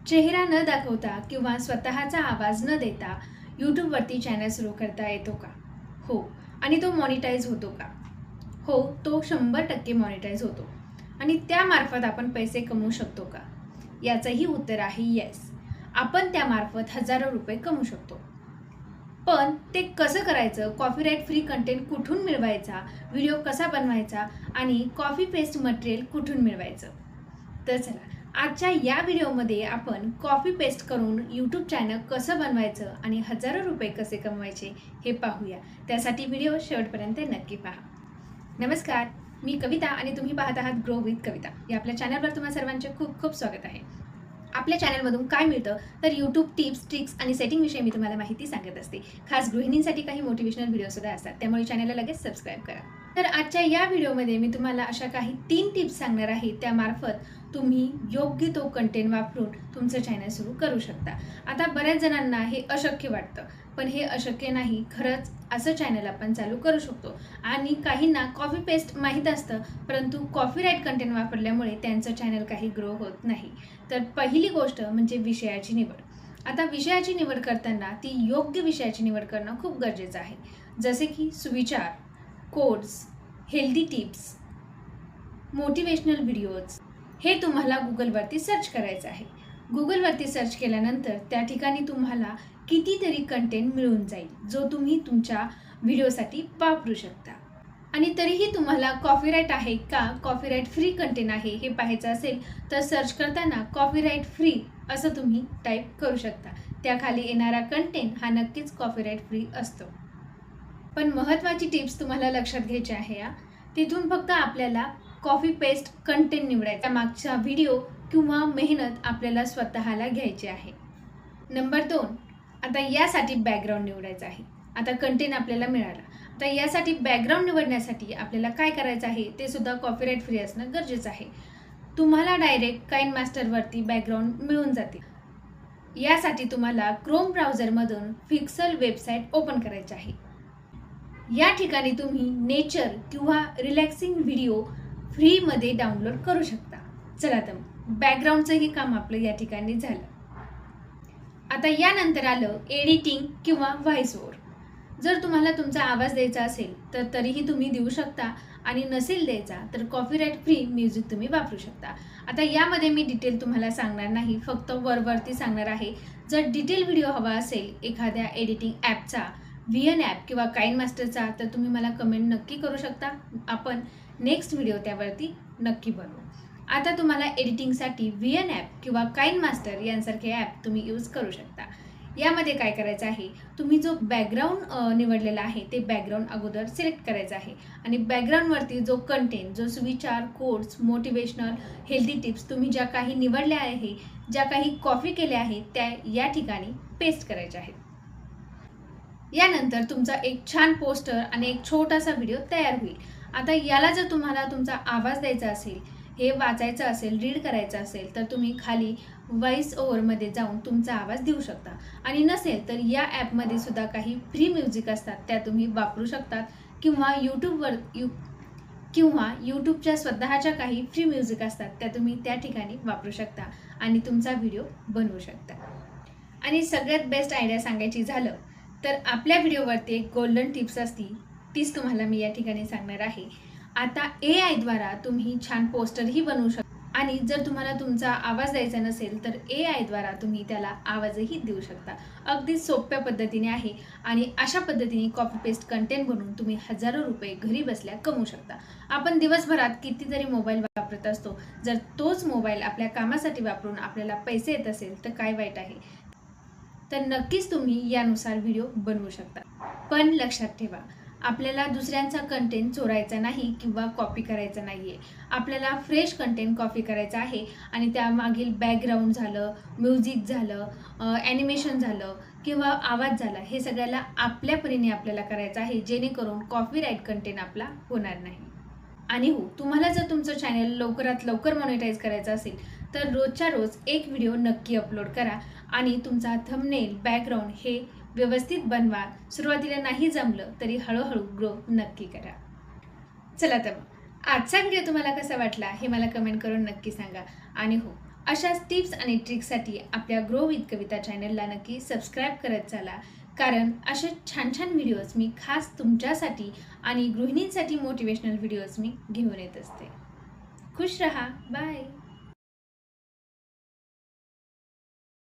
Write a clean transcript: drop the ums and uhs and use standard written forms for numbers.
चेहरा न दाखवता किंवा स्वतःचा आवाज न देता यूट्यूबवरती चॅनल सुरू करता येतो का? हो. आणि तो मॉनिटाईज होतो का? हो, तो 100% मॉनिटाईज होतो. आणि त्यामार्फत आपण पैसे कमवू शकतो का? याचंही उत्तर आहे येस. आपण त्यामार्फत हजारो रुपये कमवू शकतो. पण ते कसं करायचं? कॉपीराईट फ्री कंटेंट कुठून मिळवायचा? व्हिडिओ कसा बनवायचा? आणि कॉपी पेस्ट मटेरियल कुठून मिळवायचं? तर चला, आजच्या या व्हिडिओमध्ये आपण कॉपी पेस्ट करून यूट्यूब चॅनल कसं बनवायचं आणि हजारो रुपये कसे कमवायचे हे पाहूया. त्यासाठी व्हिडिओ शेवटपर्यंत नक्की पहा. नमस्कार, मी कविता आणि तुम्ही पाहत आहात ग्रो विथ कविता. या आपल्या चॅनलवर तुम्हा सर्वांचे खूप खूप स्वागत आहे. आपल्या चॅनलमधून काय मिळतं तर यूट्यूब टिप्स, ट्रिक्स आणि सेटिंगविषयी मी तुम्हाला माहिती सांगत असते. खास गृहिणींसाठी काही मोटिवेशनल व्हिडिओसुद्धा असतात, त्यामुळे चॅनलला लगेच सबस्क्राईब करा. तर आजच्या या व्हिडिओमध्ये मी तुम्हाला अशा काही 3 टिप्स सांगणार आहे, त्यामार्फत तुम्ही योग्य तो कंटेंट वापरून तुमचं चॅनल सुरू करू शकता. आता बऱ्याच जणांना हे अशक्य वाटतं, पण हे अशक्य नाही. खरंच असं चॅनल आपण चालू करू शकतो. आणि काहींना कॉपी पेस्ट माहीत असतं, परंतु कॉपीराईट कंटेंट वापरल्यामुळे त्यांचं चॅनल काही ग्रो होत नाही. तर पहिली गोष्ट म्हणजे विषयाची निवड. आता विषयाची निवड करताना ती योग्य विषयाची निवड करणं खूप गरजेचं आहे. जसे की सुविचार, codes, healthy tips, motivational videos हे तुम्हाला गुगलवरती सर्च करायचं आहे. गुगलवरती सर्च केल्यानंतर त्या ठिकाणी तुम्हाला कितीतरी कंटेंट मिळून जाईल, जो तुम्ही तुमच्या व्हिडिओसाठी वापरू शकता. आणि तरीही तुम्हाला कॉपीराईट आहे का, कॉपीराईट फ्री कंटेंट आहे हे पाहायचं असेल तर सर्च करताना कॉपीराईट फ्री असं तुम्ही टाईप करू शकता. त्याखाली येणारा कंटेंट हा नक्कीच कॉपीराईट फ्री असतो. पण महत्त्वाची टिप्स तुम्हाला लक्षात घ्यायची आहे. तिथून फक्त आपल्याला कॉपी पेस्ट कंटेंट निवडायचा, मागचा व्हिडिओ किंवा मेहनत आपल्याला स्वतःला घ्यायची आहे. नंबर 2, आता यासाठी बॅकग्राऊंड निवडायचं आहे. आता कंटेंट आपल्याला मिळाला. आता यासाठी बॅकग्राऊंड निवडण्यासाठी आपल्याला काय करायचं आहे ते सुद्धा कॉपीराईट फ्री असणं गरजेचं आहे. तुम्हाला डायरेक्ट काइनमास्टरवरती बॅकग्राऊंड मिळून जाते. यासाठी तुम्हाला क्रोम ब्राउझरमधून पिक्सल वेबसाईट ओपन करायची आहे. या ठिकाणी तुम्ही नेचर किंवा रिलॅक्सिंग व्हिडिओ फ्रीमध्ये डाउनलोड करू शकता. चला तर बॅकग्राऊंडचंही काम आपलं या ठिकाणी झालं. आता यानंतर आलं एडिटिंग किंवा व्हॉइस ओव्हर. जर तुम्हाला तुमचा आवाज द्यायचा असेल तर तरीही तुम्ही देऊ शकता, आणि नसेल द्यायचा तर कॉपीराईट फ्री म्युझिक तुम्ही वापरू शकता. आता यामध्ये मी डिटेल तुम्हाला सांगणार नाही, फक्त वरती सांगणार आहे. जर डिटेल व्हिडिओ हवा असेल एखाद्या एडिटिंग ॲपचा, VN ॲप किंवा काइनमास्टरचा, तर तुम्ही मला कमेंट नक्की करू शकता. आपण नेक्स्ट व्हिडिओ त्यावरती नक्की बनवू. आता तुम्हाला एडिटिंगसाठी VN ॲप किंवा काइनमास्टर यांसारखे ॲप तुम्ही यूज करू शकता. यामध्ये काय करायचं आहे, तुम्ही जो बॅकग्राऊंड निवडलेला आहे ते बॅकग्राऊंड अगोदर सिलेक्ट करायचं आहे. आणि बॅकग्राऊंडवरती जो कंटेंट, जो सुविचार, कोड्स, मोटिवेशनल, हेल्दी टिप्स तुम्ही ज्या काही निवडल्या आहे, ज्या काही कॉपी केल्या आहेत, त्या या ठिकाणी पेस्ट करायच्या आहेत. यानंतर तुमचा एक छान पोस्टर आणि एक छोटासा व्हिडिओ तयार होईल. आता याला जर तुम्हाला तुमचा आवाज द्यायचा असेल, हे वाचायचं असेल, रीड करायचं असेल, तर तुम्ही खाली व्हॉइस ओव्हरमध्ये जाऊन तुमचा आवाज देऊ शकता. आणि नसेल तर या ॲपमध्ये सुद्धा काही फ्री म्युझिक असतात, त्या तुम्ही वापरू शकतात. किंवा यूट्यूबच्या स्वतःच्या काही फ्री म्युझिक असतात, त्या तुम्ही त्या ठिकाणी वापरू शकता आणि तुमचा व्हिडिओ बनवू शकता. आणि सगळ्यात बेस्ट आयडिया सांगायची झालं तर आपल्या व्हिडिओवरती एक गोल्डन टिप्स असती, तीच तुम्हाला मी या ठिकाणी सांगणार आहे. आता AI द्वारा तुम्ही छान पोस्टरही बनवू शकता. आणि जर तुम्हाला तुमचा आवाज द्यायचा नसेल तर AI द्वारा तुम्ही त्याला आवाजही देऊ शकता. अगदी सोप्या पद्धतीने आहे. आणि अशा पद्धतीने कॉपी पेस्ट कंटेंट बनवून तुम्ही हजारो रुपये घरी बसल्या कमवू शकता. आपण दिवसभरात कितीतरी मोबाईल वापरत असतो. जर तोच मोबाईल आपल्या कामासाठी वापरून आपल्याला पैसे येत असेल तर काय वाईट आहे. तर नक्कीच तुम्ही यानुसार व्हिडिओ बनवू शकता. पण लक्षात ठेवा, आपल्याला दुसऱ्यांचा कंटेंट चोरायचा नाही किंवा कॉपी करायचा नाही आहे. आपल्याला फ्रेश कंटेंट कॉपी करायचं आहे. आणि त्यामागील बॅकग्राऊंड झालं, म्युझिक झालं, ॲनिमेशन झालं किंवा आवाज झाला, हे सगळ्याला आपल्या परीने आपल्याला करायचं आहे, जेणेकरून कॉपीराईट कंटेंट आपला होणार नाही. आणि हो, तुम्हाला जर तुमचं चॅनल लवकरात लवकर मॉनिटाईज करायचं असेल तर रोजच्या रोज एक व्हिडिओ नक्की अपलोड करा. आणि तुमचा थंबनेल, बॅकग्राऊंड हे व्यवस्थित बनवा. सुरुवातीला नाही जमलं तरी हळूहळू ग्रो नक्की करा. चला तर आजचा व्हिडिओ तुम्हाला कसा वाटला हे मला कमेंट करून नक्की सांगा. आणि हो, अशाच टिप्स आणि ट्रिक्ससाठी आपल्या ग्रो विथ कविता चॅनलला नक्की सबस्क्राईब करत चला, कारण असे छान छान व्हिडिओज मी खास तुमच्यासाठी आणि गृहिणींसाठी मोटिवेशनल व्हिडिओज मी घेऊन येत असते. खुश रहा. बाय.